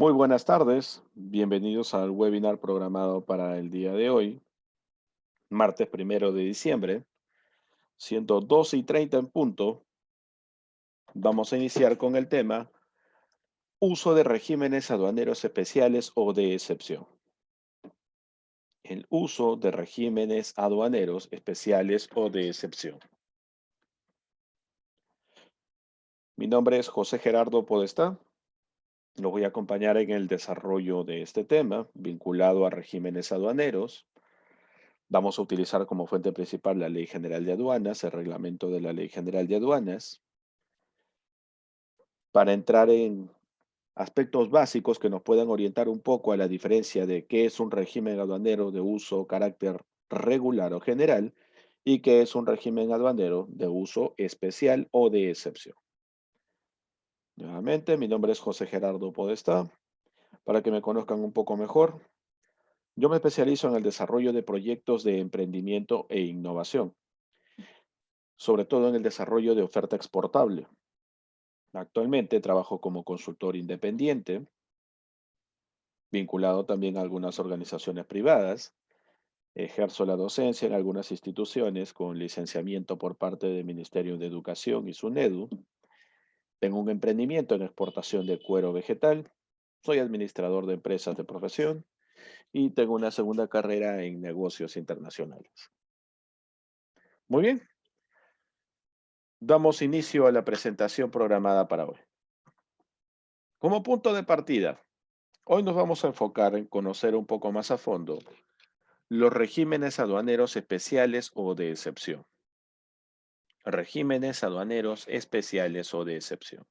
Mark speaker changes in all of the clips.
Speaker 1: Muy buenas tardes, bienvenidos al webinar programado para el día de hoy, martes 1 de diciembre, siendo 12:30 en punto. Vamos a iniciar con el tema uso de regímenes aduaneros especiales o de excepción. El uso de regímenes aduaneros especiales o de excepción. Mi nombre es José Gerardo Podestá. Los voy a acompañar en el desarrollo de este tema vinculado a regímenes aduaneros. Vamos a utilizar como fuente principal la Ley General de Aduanas, el reglamento de la Ley General de Aduanas, para entrar en aspectos básicos que nos puedan orientar un poco a la diferencia de qué es un régimen aduanero de uso carácter regular o general y qué es un régimen aduanero de uso especial o de excepción. Nuevamente, mi nombre es José Gerardo Podestá. Para que me conozcan un poco mejor, yo me especializo en el desarrollo de proyectos de emprendimiento e innovación, sobre todo en el desarrollo de oferta exportable. Actualmente trabajo como consultor independiente, vinculado también a algunas organizaciones privadas. Ejerzo la docencia en algunas instituciones con licenciamiento por parte del Ministerio de Educación y SUNEDU. Tengo un emprendimiento en exportación de cuero vegetal. Soy administrador de empresas de profesión y tengo una segunda carrera en negocios internacionales. Muy bien, damos inicio a la presentación programada para hoy. Como punto de partida, hoy nos vamos a enfocar en conocer un poco más a fondo los regímenes aduaneros especiales o de excepción. Regímenes aduaneros especiales o de excepción.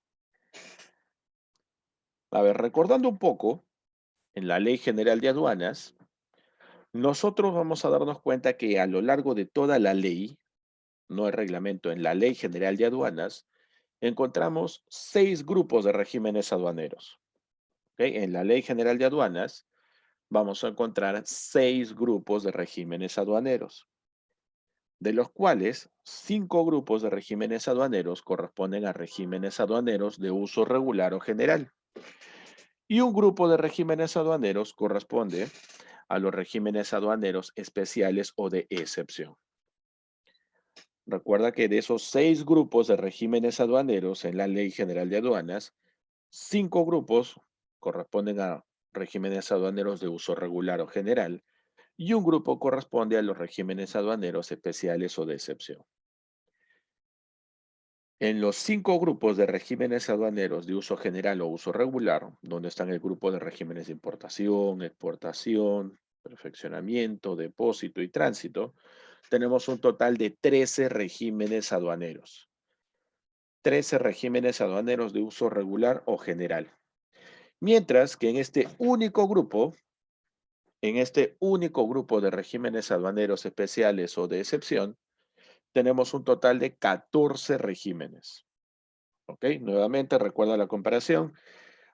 Speaker 1: A ver, recordando un poco, en la Ley General de Aduanas, nosotros vamos a darnos cuenta que a lo largo de toda la ley, no el reglamento, en la Ley General de Aduanas, encontramos 6 grupos de regímenes aduaneros. ¿Ok? En la Ley General de Aduanas vamos a encontrar 6 grupos de regímenes aduaneros, de los cuales 5 grupos de regímenes aduaneros corresponden a regímenes aduaneros de uso regular o general. Y un grupo de regímenes aduaneros corresponde a los regímenes aduaneros especiales o de excepción. Recuerda que de esos 6 grupos de regímenes aduaneros en la Ley General de Aduanas, 5 grupos corresponden a regímenes aduaneros de uso regular o general y un grupo corresponde a los regímenes aduaneros especiales o de excepción. En los 5 grupos de regímenes aduaneros de uso general o uso regular, donde están el grupo de regímenes de importación, exportación, perfeccionamiento, depósito y tránsito, tenemos un total de 13 regímenes aduaneros. 13 regímenes aduaneros de uso regular o general. Mientras que en este único grupo de regímenes aduaneros especiales o de excepción, tenemos un total de 14 regímenes. ¿Ok? Nuevamente, recuerda la comparación.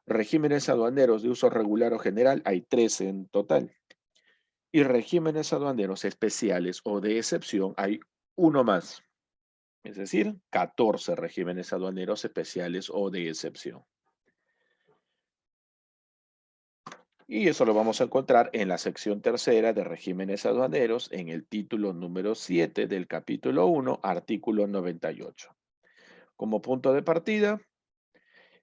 Speaker 1: Regímenes aduaneros de uso regular o general, hay 13 en total. Y regímenes aduaneros especiales o de excepción, hay uno más. Es decir, 14 regímenes aduaneros especiales o de excepción. Y eso lo vamos a encontrar en la sección tercera de regímenes aduaneros, en el título número 7 del capítulo 1, artículo 98. Como punto de partida,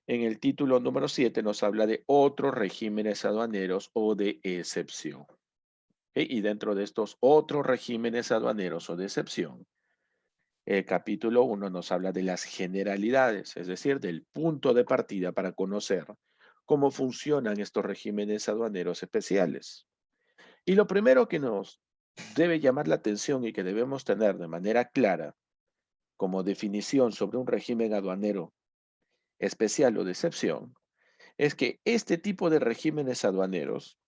Speaker 1: en el título número 7 nos habla de otros regímenes aduaneros o de excepción. ¿Ok? Y dentro de estos otros regímenes aduaneros o de excepción, el capítulo 1 nos habla de las generalidades, es decir, del punto de partida para conocer cómo funcionan estos regímenes aduaneros especiales. Y lo primero que nos debe llamar la atención y que debemos tener de manera clara como definición sobre un régimen aduanero especial o de excepción es que este tipo de regímenes aduaneros,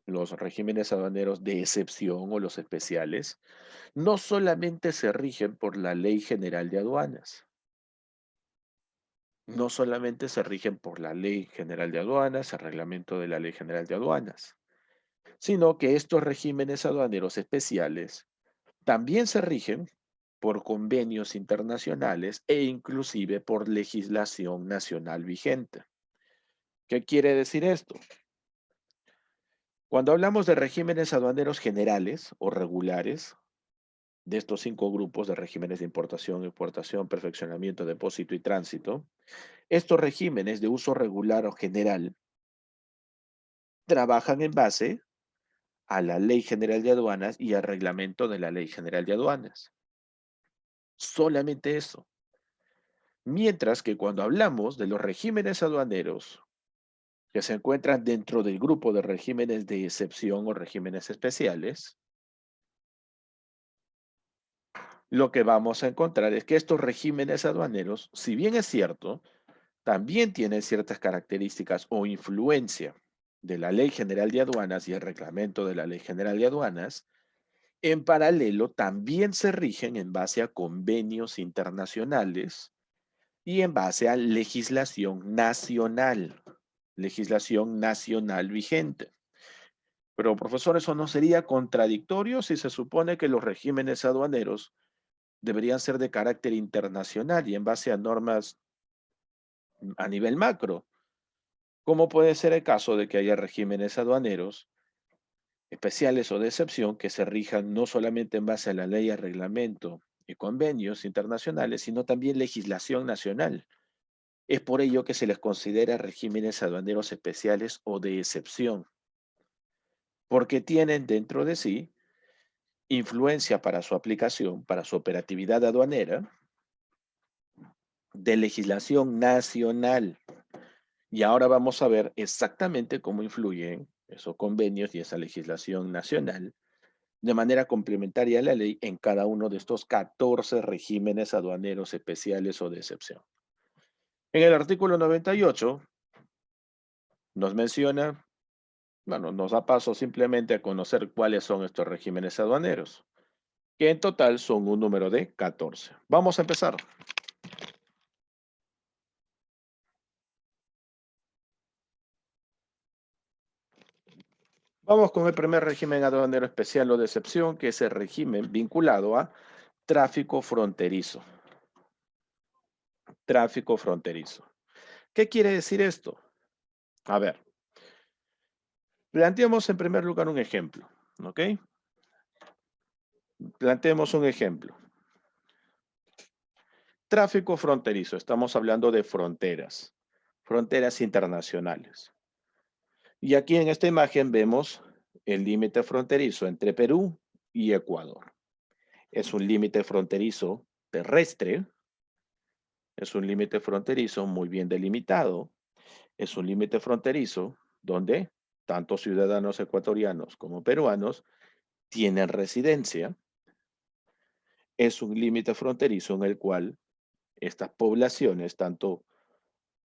Speaker 1: los regímenes aduaneros de excepción o los especiales, no solamente se rigen por la Ley General de Aduanas, no solamente se rigen por la Ley General de Aduanas, el reglamento de la Ley General de Aduanas, sino que estos regímenes aduaneros especiales también se rigen por convenios internacionales e inclusive por legislación nacional vigente. ¿Qué quiere decir esto? Cuando hablamos de regímenes aduaneros generales o regulares, de estos 5 grupos de regímenes de importación, exportación, perfeccionamiento, depósito y tránsito, estos regímenes de uso regular o general trabajan en base a la Ley General de Aduanas y al reglamento de la Ley General de Aduanas. Solamente eso. Mientras que cuando hablamos de los regímenes aduaneros que se encuentran dentro del grupo de regímenes de excepción o regímenes especiales, lo que vamos a encontrar es que estos regímenes aduaneros, si bien es cierto, también tienen ciertas características o influencia de la Ley General de Aduanas y el reglamento de la Ley General de Aduanas, en paralelo también se rigen en base a convenios internacionales y en base a legislación nacional vigente. Pero, profesor, ¿eso no sería contradictorio si se supone que los regímenes aduaneros deberían ser de carácter internacional y en base a normas a nivel macro? ¿Cómo puede ser el caso de que haya regímenes aduaneros especiales o de excepción que se rijan no solamente en base a la ley, al reglamento y convenios internacionales, sino también legislación nacional? Es por ello que se les considera regímenes aduaneros especiales o de excepción, porque tienen dentro de sí influencia para su aplicación, para su operatividad aduanera, de legislación nacional. Y ahora vamos a ver exactamente cómo influyen esos convenios y esa legislación nacional de manera complementaria a la ley en cada uno de estos 14 regímenes aduaneros especiales o de excepción. En el artículo 98 nos menciona, bueno, nos da paso simplemente a conocer cuáles son estos regímenes aduaneros, que en total son un número de 14. Vamos a empezar. Vamos con el primer régimen aduanero especial o de excepción, que es el régimen vinculado a tráfico fronterizo. Tráfico fronterizo. ¿Qué quiere decir esto? A ver, planteemos en primer lugar un ejemplo, ¿ok? Planteemos un ejemplo. Tráfico fronterizo, estamos hablando de fronteras, fronteras internacionales. Y aquí en esta imagen vemos el límite fronterizo entre Perú y Ecuador. Es un límite fronterizo terrestre, es un límite fronterizo muy bien delimitado, es un límite fronterizo donde tanto ciudadanos ecuatorianos como peruanos tienen residencia. Es un límite fronterizo en el cual estas poblaciones, tanto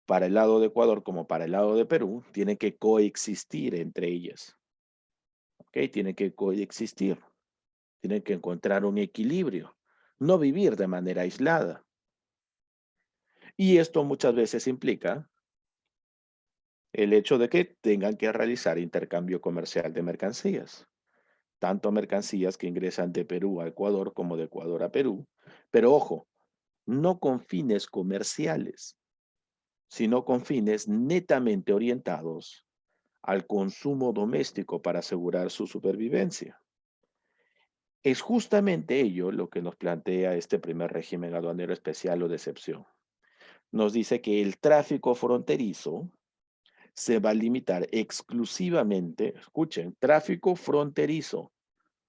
Speaker 1: para el lado de Ecuador como para el lado de Perú, tienen que coexistir entre ellas. ¿Ok? Tienen que coexistir, tienen que encontrar un equilibrio, no vivir de manera aislada. Y esto muchas veces implica el hecho de que tengan que realizar intercambio comercial de mercancías, tanto mercancías que ingresan de Perú a Ecuador como de Ecuador a Perú, pero ojo, no con fines comerciales, sino con fines netamente orientados al consumo doméstico para asegurar su supervivencia. Es justamente ello lo que nos plantea este primer régimen aduanero especial o de excepción. Nos dice que el tráfico fronterizo se va a limitar exclusivamente, escuchen, tráfico fronterizo,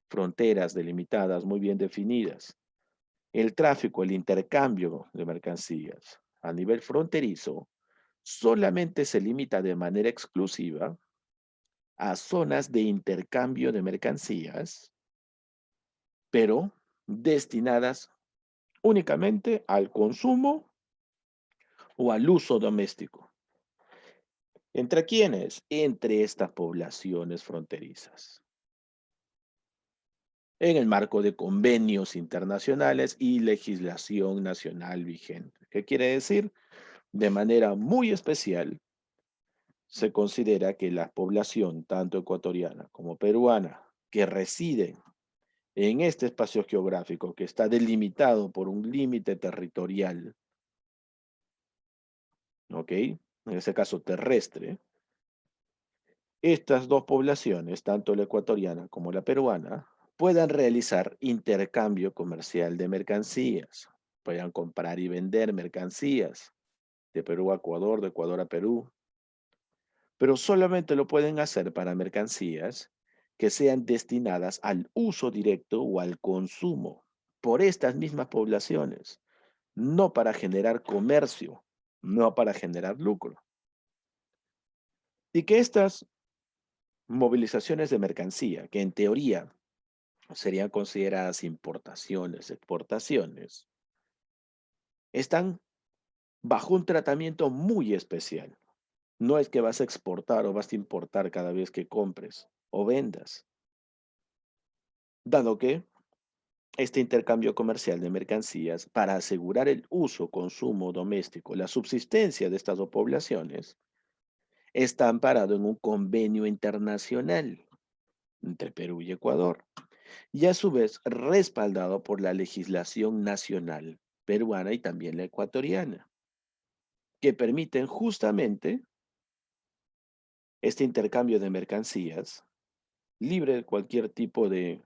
Speaker 1: fronteras delimitadas, muy bien definidas. El tráfico, el intercambio de mercancías a nivel fronterizo solamente se limita de manera exclusiva a zonas de intercambio de mercancías, pero destinadas únicamente al consumo o al uso doméstico. ¿Entre quiénes? Entre estas poblaciones fronterizas, en el marco de convenios internacionales y legislación nacional vigente. ¿Qué quiere decir? De manera muy especial, se considera que la población, tanto ecuatoriana como peruana, que residen en este espacio geográfico que está delimitado por un límite territorial, ¿ok? en este caso terrestre, estas dos poblaciones, tanto la ecuatoriana como la peruana, puedan realizar intercambio comercial de mercancías, puedan comprar y vender mercancías de Perú a Ecuador, de Ecuador a Perú, pero solamente lo pueden hacer para mercancías que sean destinadas al uso directo o al consumo por estas mismas poblaciones, no para generar comercio, no para generar lucro. Y que estas movilizaciones de mercancía, que en teoría serían consideradas importaciones, exportaciones, están bajo un tratamiento muy especial. No es que vas a exportar o vas a importar cada vez que compres o vendas, dado que este intercambio comercial de mercancías para asegurar el uso, consumo doméstico, la subsistencia de estas dos poblaciones, está amparado en un convenio internacional entre Perú y Ecuador y a su vez respaldado por la legislación nacional peruana y también la ecuatoriana, que permiten justamente este intercambio de mercancías libre de cualquier tipo de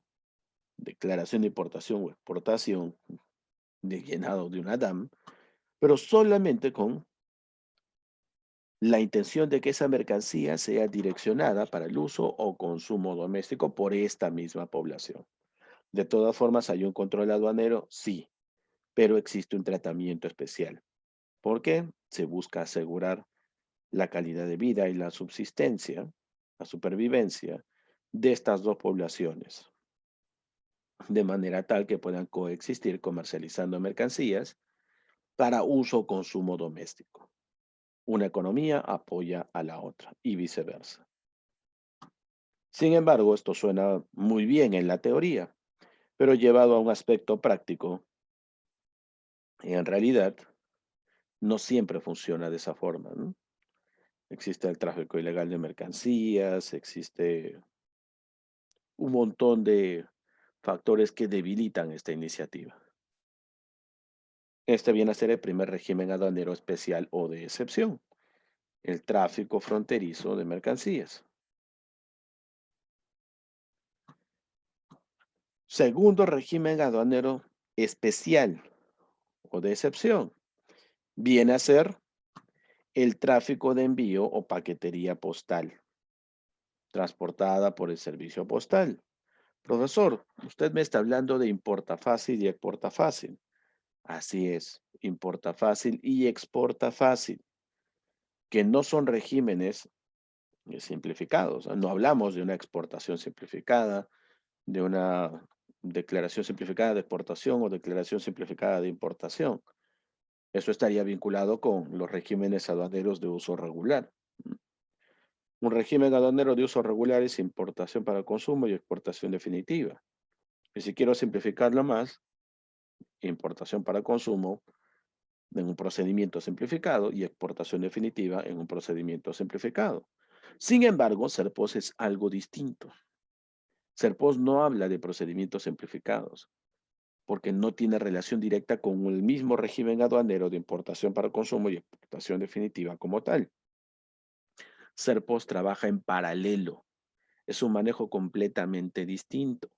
Speaker 1: declaración de importación o exportación de llenado de una DAM, pero solamente con la intención de que esa mercancía sea direccionada para el uso o consumo doméstico por esta misma población. De todas formas, ¿hay un control aduanero? Sí, pero existe un tratamiento especial. ¿Por qué? Se busca asegurar la calidad de vida y la subsistencia, la supervivencia de estas dos poblaciones, de manera tal que puedan coexistir comercializando mercancías para uso o consumo doméstico. Una economía apoya a la otra y viceversa. Sin embargo, esto suena muy bien en la teoría, pero llevado a un aspecto práctico, en realidad no siempre funciona de esa forma, ¿no? Existe el tráfico ilegal de mercancías, existe un montón de factores que debilitan esta iniciativa. Este viene a ser el primer régimen aduanero especial o de excepción, el tráfico fronterizo de mercancías. Segundo régimen aduanero especial o de excepción viene a ser el tráfico de envío o paquetería postal, transportada por el servicio postal. Profesor, usted me está hablando de importa fácil y exporta fácil. Así es, importa fácil y exporta fácil, que no son regímenes simplificados. No hablamos de una exportación simplificada, de una declaración simplificada de exportación o declaración simplificada de importación. Eso estaría vinculado con los regímenes aduaneros de uso regular. Un régimen aduanero de uso regular es importación para consumo y exportación definitiva. Y si quiero simplificarlo más, importación para consumo en un procedimiento simplificado y exportación definitiva en un procedimiento simplificado. Sin embargo, SERPOS es algo distinto. SERPOS no habla de procedimientos simplificados porque no tiene relación directa con el mismo régimen aduanero de importación para consumo y exportación definitiva como tal. SERPOS trabaja en paralelo. Es un manejo completamente distinto.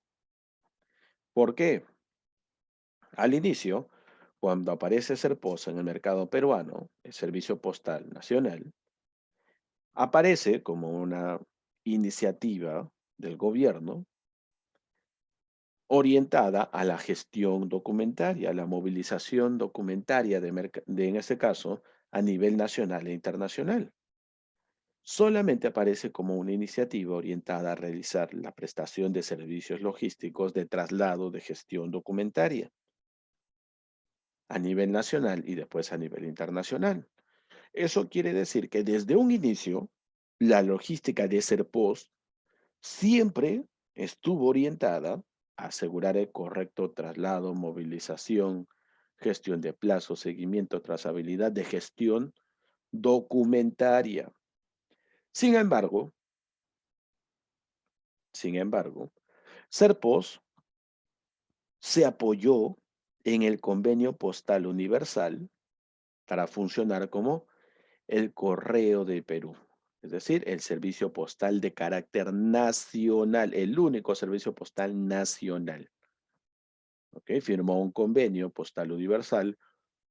Speaker 1: ¿Por qué? Al inicio, cuando aparece SERPOS en el mercado peruano, el Servicio Postal Nacional, aparece como una iniciativa del gobierno orientada a la gestión documentaria, a la movilización documentaria en este caso, a nivel nacional e internacional. Solamente aparece como una iniciativa orientada a realizar la prestación de servicios logísticos de traslado de gestión documentaria a nivel nacional y después a nivel internacional. Eso quiere decir que desde un inicio, la logística de SERPOS siempre estuvo orientada a asegurar el correcto traslado, movilización, gestión de plazos, seguimiento, trazabilidad de gestión documentaria. Sin embargo, sin embargo, SERPOS se apoyó en el Convenio Postal Universal para funcionar como El Correo de Perú, es decir, el servicio postal de carácter nacional, el único servicio postal nacional. ¿Ok? Firmó un convenio postal universal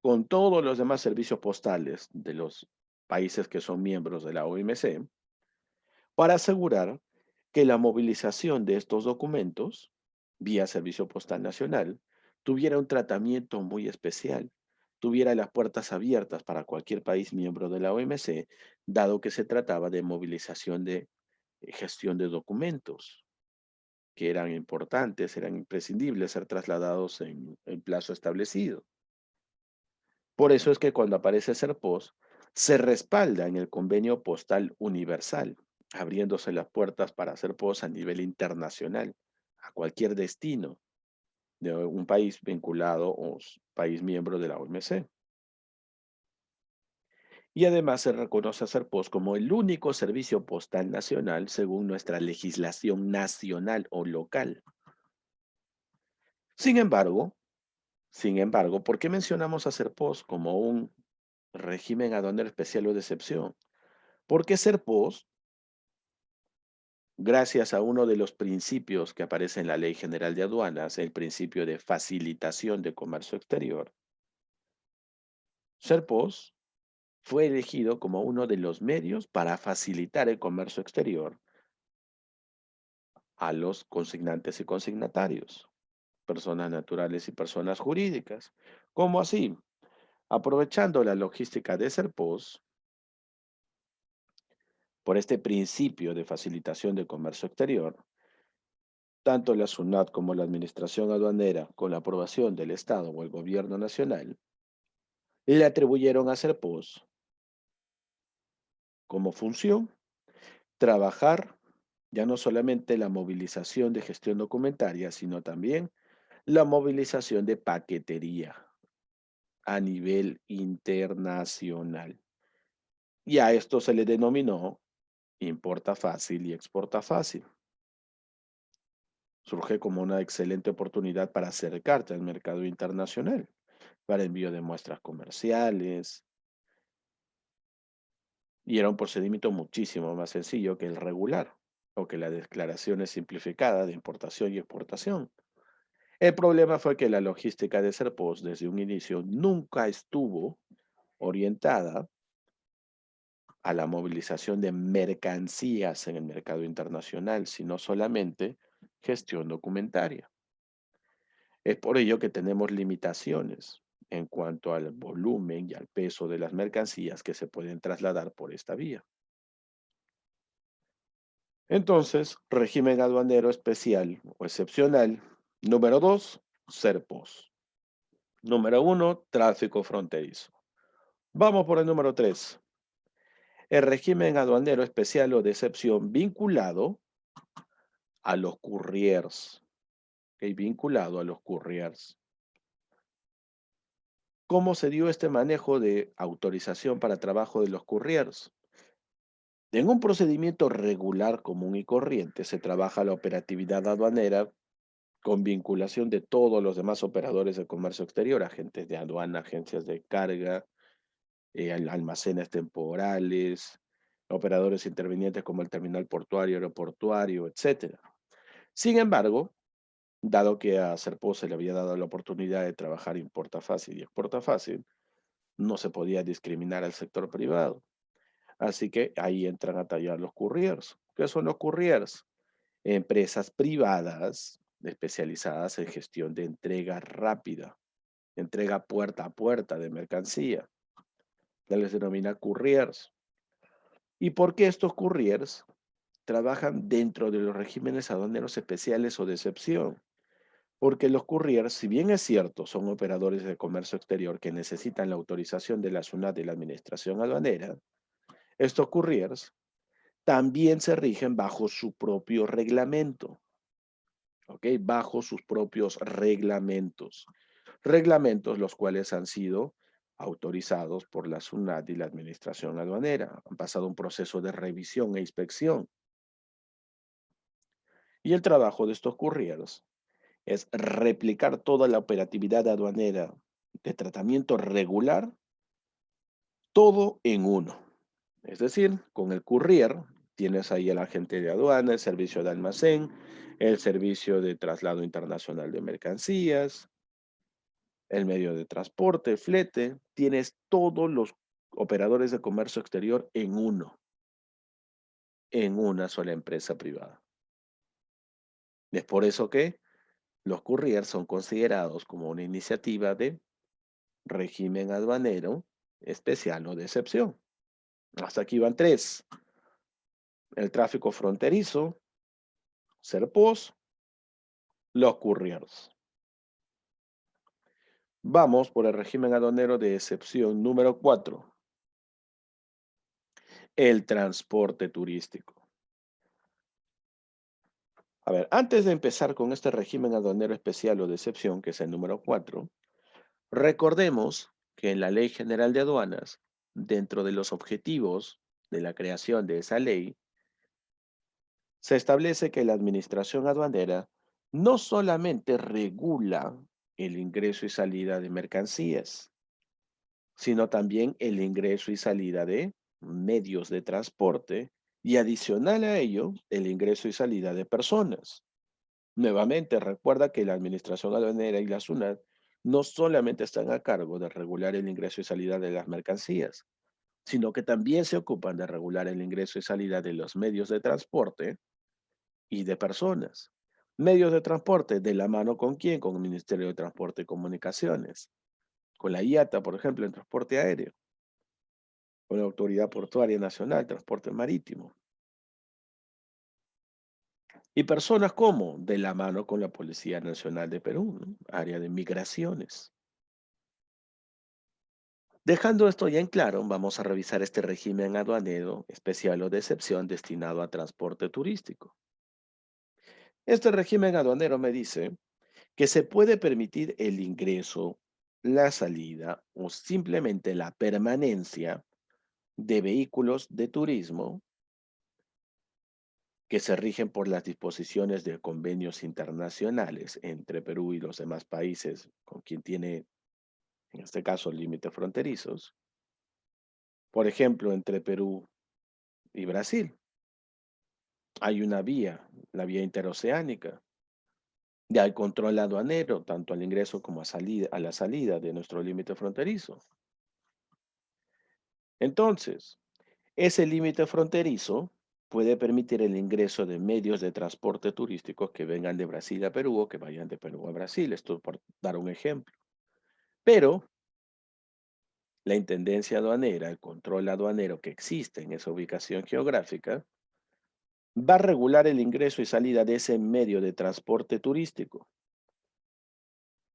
Speaker 1: con todos los demás servicios postales de los países que son miembros de la OMC para asegurar que la movilización de estos documentos vía Servicio Postal Nacional tuviera un tratamiento muy especial, tuviera las puertas abiertas para cualquier país miembro de la OMC, dado que se trataba de movilización de gestión de documentos que eran importantes, eran imprescindibles ser trasladados en el plazo establecido. Por eso es que cuando aparece SERPOS, se respalda en el Convenio Postal Universal, abriéndose las puertas para SERPOS a nivel internacional, a cualquier destino de un país vinculado o país miembro de la OMC. Y además se reconoce a SERPOS como el único servicio postal nacional según nuestra legislación nacional o local. Sin embargo, ¿por qué mencionamos a SERPOS como un régimen aduanero especial o de excepción? Porque SERPOS, gracias a uno de los principios que aparece en la Ley General de Aduanas, el principio de facilitación de comercio exterior, SERPOS fue elegido como uno de los medios para facilitar el comercio exterior a los consignantes y consignatarios, personas naturales y personas jurídicas. ¿Cómo así? Aprovechando la logística de SERPOS, por este principio de facilitación de comercio exterior, tanto la SUNAT como la Administración Aduanera, con la aprobación del Estado o el Gobierno Nacional, le atribuyeron a SERPOS como función trabajar ya no solamente la movilización de gestión documentaria, sino también la movilización de paquetería a nivel internacional. Y a esto se le denominó importa fácil y exporta fácil. Surge como una excelente oportunidad para acercarte al mercado internacional, para envío de muestras comerciales, y era un procedimiento muchísimo más sencillo que el regular o que las declaraciones simplificadas de importación y exportación. El problema fue que la logística de Serpos desde un inicio nunca estuvo orientada a la movilización de mercancías en el mercado internacional, sino solamente gestión documentaria. Es por ello que tenemos limitaciones en cuanto al volumen y al peso de las mercancías que se pueden trasladar por esta vía. Entonces, régimen aduanero especial o excepcional. Número 2, SERPOS. Número 1, tráfico fronterizo. Vamos por el número 3. El régimen aduanero especial o de excepción vinculado a los couriers. ¿Ok? Vinculado a los couriers. ¿Cómo se dio este manejo de autorización para trabajo de los couriers? En un procedimiento regular, común y corriente, se trabaja la operatividad aduanera con vinculación de todos los demás operadores de comercio exterior, agentes de aduana, agencias de carga, almacenes temporales, operadores intervinientes como el terminal portuario, aeroportuario, etcétera. Sin embargo, dado que a Serpo se le había dado la oportunidad de trabajar importa fácil y exporta fácil, no se podía discriminar al sector privado. Así que ahí entran a tallar los couriers. ¿Qué son los couriers? Empresas privadas especializadas en gestión de entrega rápida, entrega puerta a puerta de mercancía. Se les denomina couriers. ¿Y por qué estos couriers trabajan dentro de los regímenes aduaneros especiales o de excepción? Porque los couriers, si bien es cierto, son operadores de comercio exterior que necesitan la autorización de la SUNAT de la Administración Aduanera, estos couriers también se rigen bajo su propio reglamento, ¿ok? Bajo sus propios reglamentos. Reglamentos los cuales han sido autorizados por la SUNAT y la Administración Aduanera. Han pasado un proceso de revisión e inspección. Y el trabajo de estos couriers es replicar toda la operatividad aduanera de tratamiento regular, todo en uno. Es decir, con el courier tienes ahí el agente de aduana, el servicio de almacén, el servicio de traslado internacional de mercancías, el medio de transporte, flete. Tienes todos los operadores de comercio exterior en una sola empresa privada. Es por eso que los couriers son considerados como una iniciativa de régimen aduanero especial o de excepción. Hasta aquí van tres. El tráfico fronterizo, CERPOS, los couriers. Vamos por el régimen aduanero de excepción número 4, el transporte turístico. A ver, antes de empezar con este régimen aduanero especial o de excepción, que es el número 4, recordemos que en la Ley General de Aduanas, dentro de los objetivos de la creación de esa ley, se establece que la administración aduanera no solamente regula el ingreso y salida de mercancías, sino también el ingreso y salida de medios de transporte y adicional a ello, el ingreso y salida de personas. Nuevamente, recuerda que la Administración Aduanera y la SUNAT no solamente están a cargo de regular el ingreso y salida de las mercancías, sino que también se ocupan de regular el ingreso y salida de los medios de transporte y de personas. Medios de transporte, ¿de la mano con quién? Con el Ministerio de Transporte y Comunicaciones, con la IATA, por ejemplo, en transporte aéreo, con la Autoridad Portuaria Nacional, Transporte Marítimo. Y personas como, de la mano con la Policía Nacional de Perú, ¿no? Área de migraciones. Dejando esto ya en claro, vamos a revisar este régimen aduanero especial o de excepción destinado a transporte turístico. Este régimen aduanero me dice que se puede permitir el ingreso, la salida o simplemente la permanencia de vehículos de turismo que se rigen por las disposiciones de convenios internacionales entre Perú y los demás países con quien tiene, en este caso, límites fronterizos. Por ejemplo, entre Perú y Brasil hay una vía, la vía interoceánica. Ya hay control aduanero, tanto al ingreso como a la salida de nuestro límite fronterizo. Entonces, ese límite fronterizo puede permitir el ingreso de medios de transporte turísticos que vengan de Brasil a Perú o que vayan de Perú a Brasil. Esto por dar un ejemplo. Pero la intendencia aduanera, el control aduanero que existe en esa ubicación geográfica, va a regular el ingreso y salida de ese medio de transporte turístico.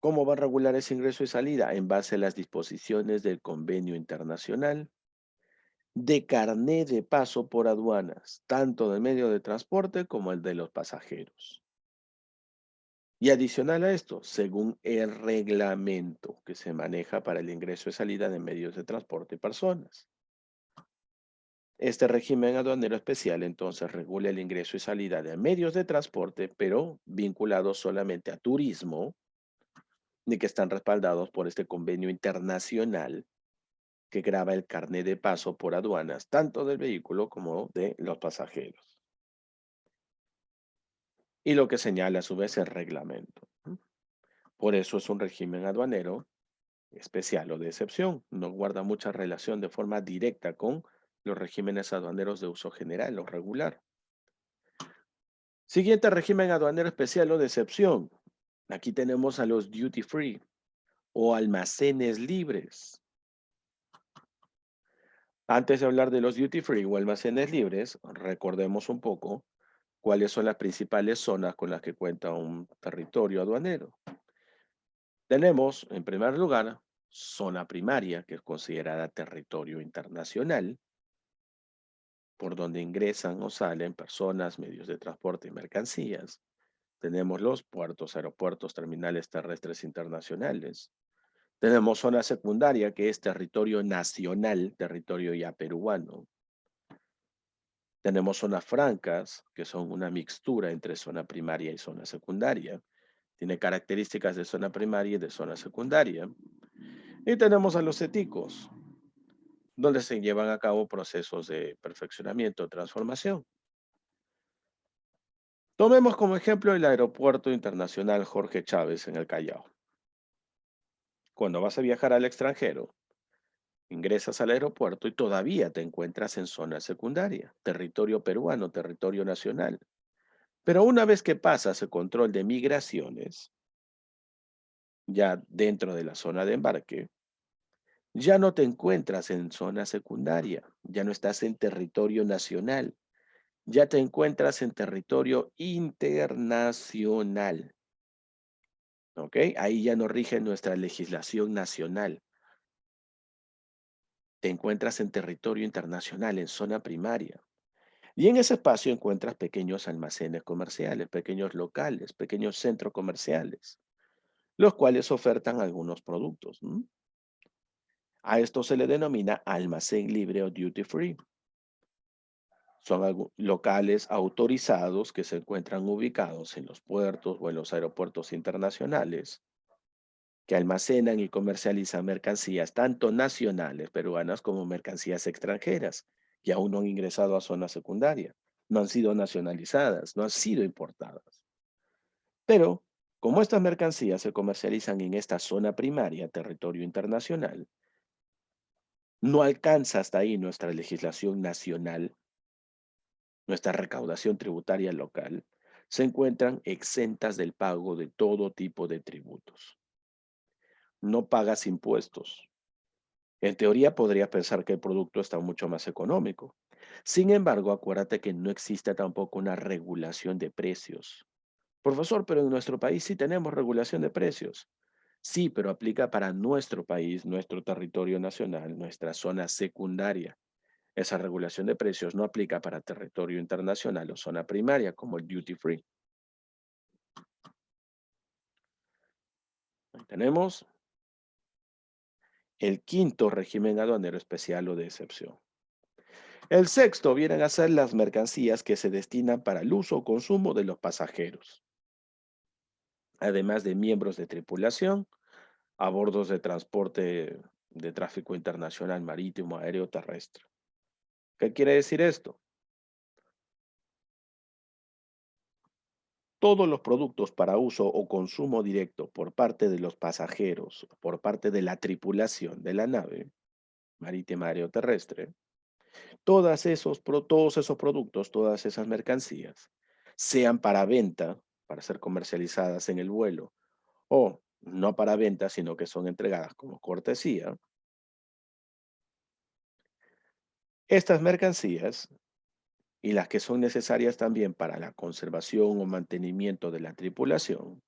Speaker 1: ¿Cómo va a regular ese ingreso y salida? En base a las disposiciones del convenio internacional de carné de paso por aduanas, tanto del medio de transporte como el de los pasajeros. Y adicional a esto, según el reglamento que se maneja para el ingreso y salida de medios de transporte y personas. Este régimen aduanero especial entonces regula el ingreso y salida de medios de transporte, pero vinculados solamente a turismo, ni que están respaldados por este convenio internacional que graba el carné de paso por aduanas, tanto del vehículo como de los pasajeros. Y lo que señala a su vez el reglamento. Por eso es un régimen aduanero especial o de excepción. No guarda mucha relación de forma directa con los regímenes aduaneros de uso general o regular. Siguiente régimen aduanero especial o de excepción. Aquí tenemos a los duty free o almacenes libres. Antes de hablar de los duty free o almacenes libres, recordemos un poco cuáles son las principales zonas con las que cuenta un territorio aduanero. Tenemos, en primer lugar, zona primaria, que es considerada territorio internacional, por donde ingresan o salen personas, medios de transporte y mercancías. Tenemos los puertos, aeropuertos, terminales terrestres internacionales. Tenemos zona secundaria, que es territorio nacional, territorio ya peruano. Tenemos zonas francas, que son una mixtura entre zona primaria y zona secundaria. Tiene características de zona primaria y de zona secundaria. Y tenemos a los ceticos, donde se llevan a cabo procesos de perfeccionamiento o transformación. Tomemos como ejemplo el Aeropuerto Internacional Jorge Chávez en el Callao. Cuando vas a viajar al extranjero, ingresas al aeropuerto y todavía te encuentras en zona secundaria, territorio peruano, territorio nacional. Pero una vez que pasas el control de migraciones, ya dentro de la zona de embarque, ya no te encuentras en zona secundaria, ya no estás en territorio nacional, ya te encuentras en territorio internacional. ¿Ok? Ahí ya no rige nuestra legislación nacional. Te encuentras en territorio internacional, en zona primaria. Y en ese espacio encuentras pequeños almacenes comerciales, pequeños locales, pequeños centros comerciales, los cuales ofertan algunos productos. A esto se le denomina almacén libre o duty free. Son locales autorizados que se encuentran ubicados en los puertos o en los aeropuertos internacionales que almacenan y comercializan mercancías tanto nacionales peruanas como mercancías extranjeras que aún no han ingresado a zona secundaria, no han sido nacionalizadas, no han sido importadas. Pero, como estas mercancías se comercializan en esta zona primaria, territorio internacional, no alcanza hasta ahí nuestra legislación nacional, nuestra recaudación tributaria local, se encuentran exentas del pago de todo tipo de tributos. No pagas impuestos. En teoría podría pensar que el producto está mucho más económico. Sin embargo, acuérdate que no existe tampoco una regulación de precios. Profesor, pero en nuestro país sí tenemos regulación de precios. Sí, pero aplica para nuestro país, nuestro territorio nacional, nuestra zona secundaria. Esa regulación de precios no aplica para territorio internacional o zona primaria, como el duty free. Ahí tenemos el quinto régimen aduanero especial o de excepción. El sexto vienen a ser las mercancías que se destinan para el uso o consumo de los pasajeros, además de miembros de tripulación, a bordos de transporte de tráfico internacional marítimo, aéreo, terrestre. ¿Qué quiere decir esto? Todos los productos para uso o consumo directo por parte de los pasajeros, por parte de la tripulación de la nave marítima, aéreo, terrestre, todos esos productos, todas esas mercancías, sean para venta, para ser comercializadas en el vuelo, o no para venta, sino que son entregadas como cortesía, estas mercancías y las que son necesarias también para la conservación o mantenimiento de la tripulación,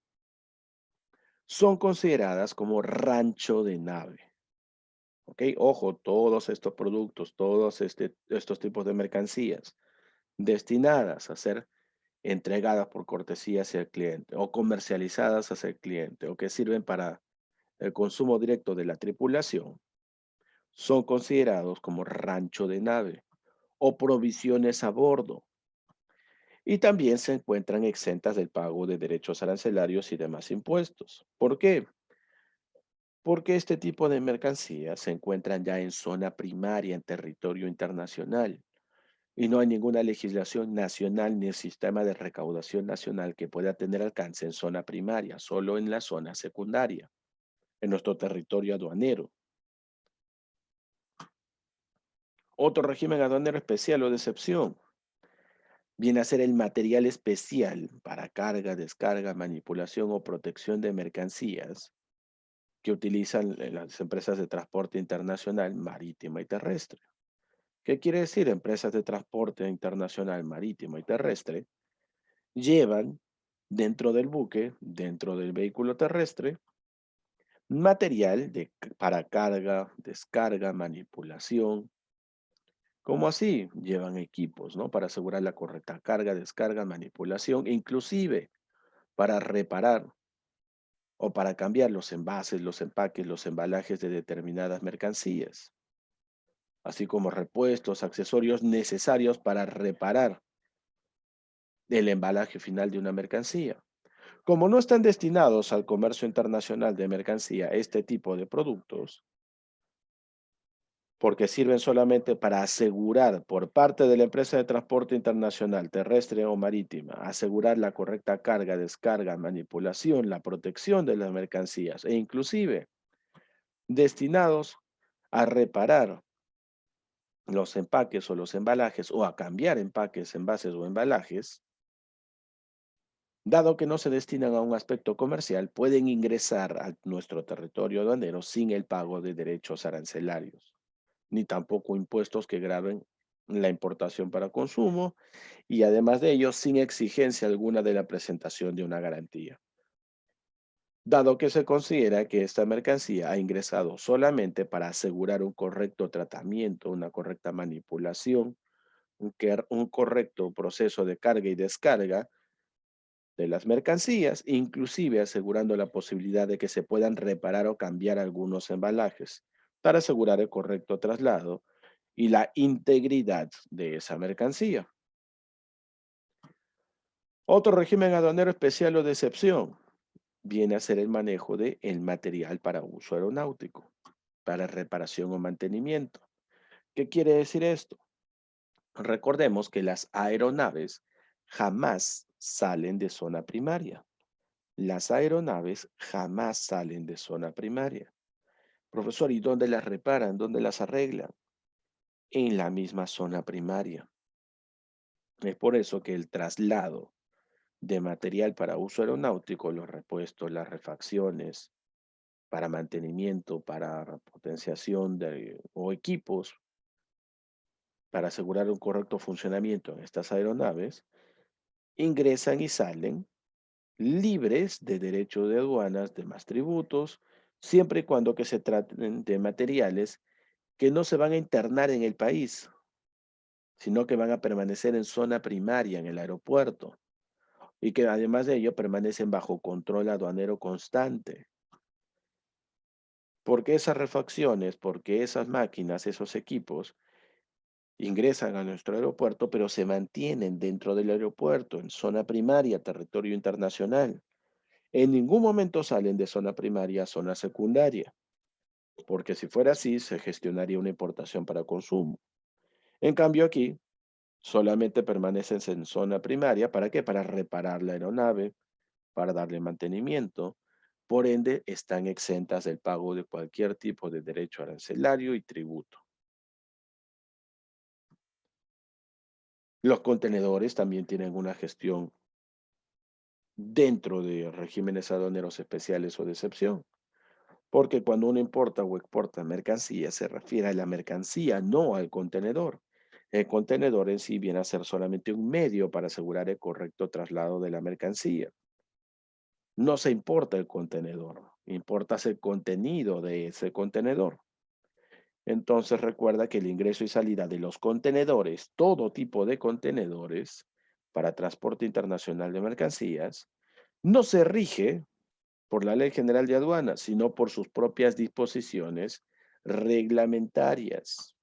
Speaker 1: son consideradas como rancho de nave. ¿Ok? Ojo, todos estos productos, todos estos tipos de mercancías destinadas a ser entregadas por cortesía hacia el cliente o comercializadas hacia el cliente o que sirven para el consumo directo de la tripulación, son considerados como rancho de nave o provisiones a bordo y también se encuentran exentas del pago de derechos arancelarios y demás impuestos. ¿Por qué? Porque este tipo de mercancías se encuentran ya en zona primaria en territorio internacional y no hay ninguna legislación nacional ni sistema de recaudación nacional que pueda tener alcance en zona primaria, solo en la zona secundaria, en nuestro territorio aduanero. Otro régimen aduanero especial o de excepción viene a ser el material especial para carga, descarga, manipulación o protección de mercancías que utilizan las empresas de transporte internacional, marítima y terrestre. ¿Qué quiere decir? Empresas de transporte internacional, marítimo y terrestre llevan dentro del buque, dentro del vehículo terrestre, material para carga, descarga, manipulación. ¿Cómo así? Llevan equipos, ¿no? Para asegurar la correcta carga, descarga, manipulación, inclusive para reparar o para cambiar los envases, los empaques, los embalajes de determinadas mercancías, así como repuestos, accesorios necesarios para reparar el embalaje final de una mercancía. Como no están destinados al comercio internacional de mercancía este tipo de productos, porque sirven solamente para asegurar por parte de la empresa de transporte internacional, terrestre o marítima, asegurar la correcta carga, descarga, manipulación, la protección de las mercancías e inclusive destinados a reparar los empaques o los embalajes o a cambiar empaques, envases o embalajes, dado que no se destinan a un aspecto comercial, pueden ingresar a nuestro territorio aduanero sin el pago de derechos arancelarios, ni tampoco impuestos que graven la importación para consumo y además de ello sin exigencia alguna de la presentación de una garantía, dado que se considera que esta mercancía ha ingresado solamente para asegurar un correcto tratamiento, una correcta manipulación, un correcto proceso de carga y descarga de las mercancías, inclusive asegurando la posibilidad de que se puedan reparar o cambiar algunos embalajes para asegurar el correcto traslado y la integridad de esa mercancía. Otro régimen aduanero especial o de excepción viene a ser el manejo de el material para uso aeronáutico, para reparación o mantenimiento. ¿Qué quiere decir esto? Recordemos que las aeronaves jamás salen de zona primaria. Las aeronaves jamás salen de zona primaria. Profesor, ¿y dónde las reparan? ¿Dónde las arreglan? En la misma zona primaria. Es por eso que el traslado de material para uso aeronáutico, los repuestos, las refacciones, para mantenimiento, para potenciación o equipos, para asegurar un correcto funcionamiento en estas aeronaves, ingresan y salen libres de derecho de aduanas, de más tributos, siempre y cuando que se traten de materiales que no se van a internar en el país, sino que van a permanecer en zona primaria en el aeropuerto y que además de ello permanecen bajo control aduanero constante. Porque esas refacciones, porque esas máquinas, esos equipos ingresan a nuestro aeropuerto, pero se mantienen dentro del aeropuerto, en zona primaria, territorio internacional. En ningún momento salen de zona primaria a zona secundaria, porque si fuera así, se gestionaría una importación para consumo. En cambio aquí, solamente permanecen en zona primaria, ¿para qué? Para reparar la aeronave, para darle mantenimiento. Por ende, están exentas del pago de cualquier tipo de derecho arancelario y tributo. Los contenedores también tienen una gestión dentro de regímenes aduaneros especiales o de excepción, porque cuando uno importa o exporta mercancía, se refiere a la mercancía, no al contenedor. El contenedor en sí viene a ser solamente un medio para asegurar el correcto traslado de la mercancía. No se importa el contenedor, importa el contenido de ese contenedor. Entonces recuerda que el ingreso y salida de los contenedores, todo tipo de contenedores para transporte internacional de mercancías, no se rige por la Ley General de Aduanas, sino por sus propias disposiciones reglamentarias,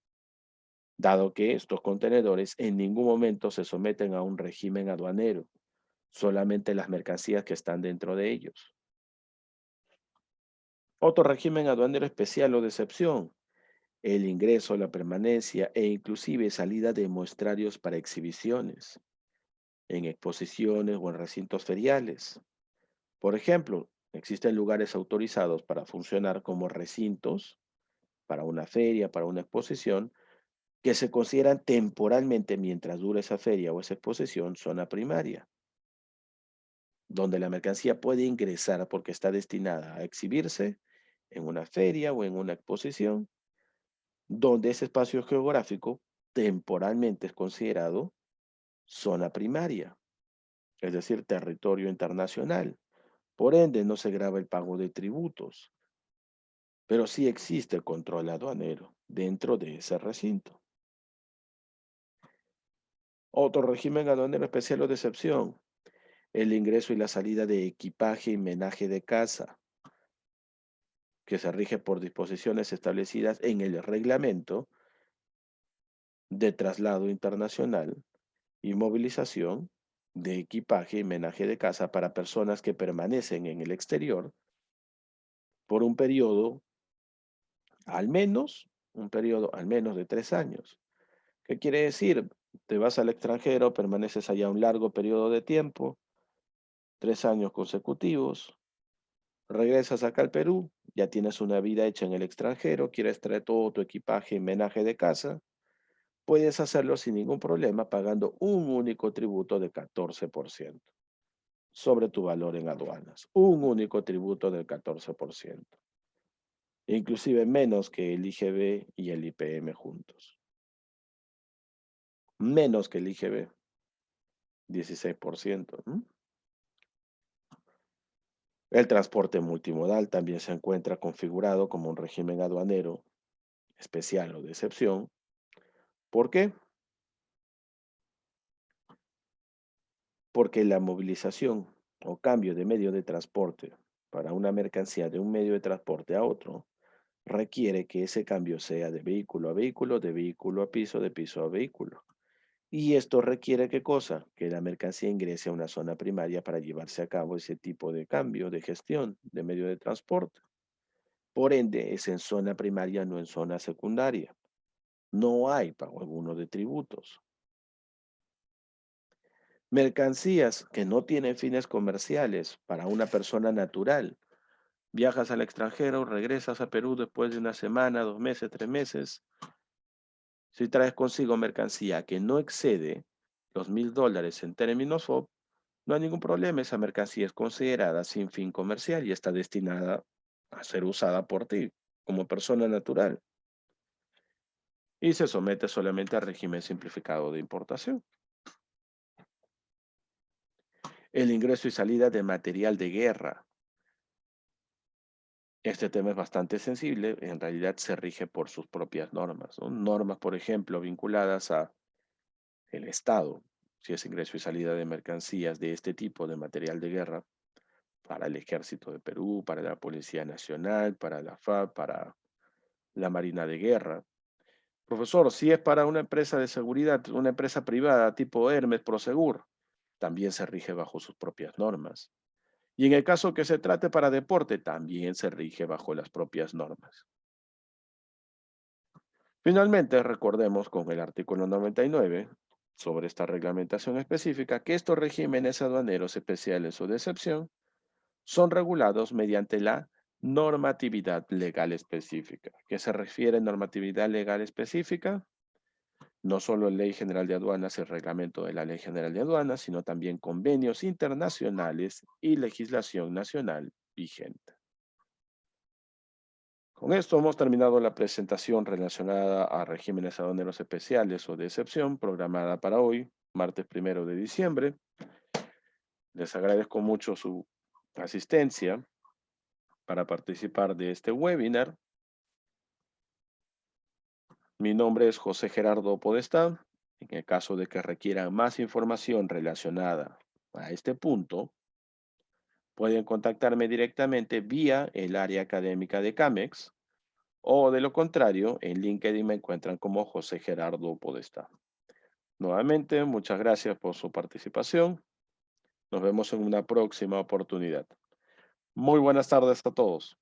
Speaker 1: dado que estos contenedores en ningún momento se someten a un régimen aduanero, solamente las mercancías que están dentro de ellos. Otro régimen aduanero especial o de excepción, el ingreso, la permanencia e inclusive salida de muestrarios para exhibiciones, en exposiciones o en recintos feriales. Por ejemplo, existen lugares autorizados para funcionar como recintos para una feria, para una exposición, que se consideran temporalmente mientras dure esa feria o esa exposición zona primaria, donde la mercancía puede ingresar porque está destinada a exhibirse en una feria o en una exposición, donde ese espacio geográfico temporalmente es considerado zona primaria, es decir, territorio internacional. Por ende, no se grava el pago de tributos, pero sí existe control aduanero dentro de ese recinto. Otro régimen aduanero especial o de excepción, el ingreso y la salida de equipaje y menaje de casa, que se rige por disposiciones establecidas en el reglamento de traslado internacional y movilización de equipaje y menaje de casa para personas que permanecen en el exterior por un periodo al menos un periodo al menos de 3 años. ¿Qué quiere decir? Te vas al extranjero, permaneces allá un largo periodo de tiempo, 3 años consecutivos, regresas acá al Perú, ya tienes una vida hecha en el extranjero, quieres traer todo tu equipaje y menaje de casa, puedes hacerlo sin ningún problema pagando un único tributo de 14% sobre tu valor en aduanas. Un único tributo del 14%, inclusive menos que el IGB y el IPM juntos. Menos que el IGB, 16%. El transporte multimodal también se encuentra configurado como un régimen aduanero especial o de excepción. ¿Por qué? Porque la movilización o cambio de medio de transporte para una mercancía de un medio de transporte a otro requiere que ese cambio sea de vehículo a vehículo, de vehículo a piso, de piso a vehículo. Y esto requiere ¿qué cosa? Que la mercancía ingrese a una zona primaria para llevarse a cabo ese tipo de cambio, de gestión de medio de transporte. Por ende, es en zona primaria, no en zona secundaria. No hay pago alguno de tributos. Mercancías que no tienen fines comerciales para una persona natural. Viajas al extranjero, regresas a Perú después de una semana, 2 meses, 3 meses. Si traes consigo mercancía que no excede los $1,000 en términos FOB, no hay ningún problema. Esa mercancía es considerada sin fin comercial y está destinada a ser usada por ti como persona natural. Y se somete solamente al régimen simplificado de importación. El ingreso y salida de material de guerra. Este tema es bastante sensible, en realidad se rige por sus propias normas, ¿no? Normas, por ejemplo, vinculadas a el Estado, si es ingreso y salida de mercancías de este tipo de material de guerra, para el Ejército de Perú, para la Policía Nacional, para la FAB, para la Marina de Guerra. Profesor, si es para una empresa de seguridad, una empresa privada tipo Hermes, Prosegur, también se rige bajo sus propias normas. Y en el caso que se trate para deporte, también se rige bajo las propias normas. Finalmente, recordemos con el artículo 99 sobre esta reglamentación específica que estos regímenes aduaneros especiales o de excepción son regulados mediante la normatividad legal específica. ¿Qué se refiere a normatividad legal específica? No solo Ley General de Aduanas y el reglamento de la Ley General de Aduanas, sino también convenios internacionales y legislación nacional vigente. Con esto hemos terminado la presentación relacionada a regímenes aduaneros especiales o de excepción programada para hoy, martes 1 de diciembre. Les agradezco mucho su asistencia para participar de este webinar. Mi nombre es José Gerardo Podestá. En el caso de que requieran más información relacionada a este punto, pueden contactarme directamente vía el área académica de CAMEX o de lo contrario, en LinkedIn me encuentran como José Gerardo Podestá. Nuevamente, muchas gracias por su participación. Nos vemos en una próxima oportunidad. Muy buenas tardes a todos.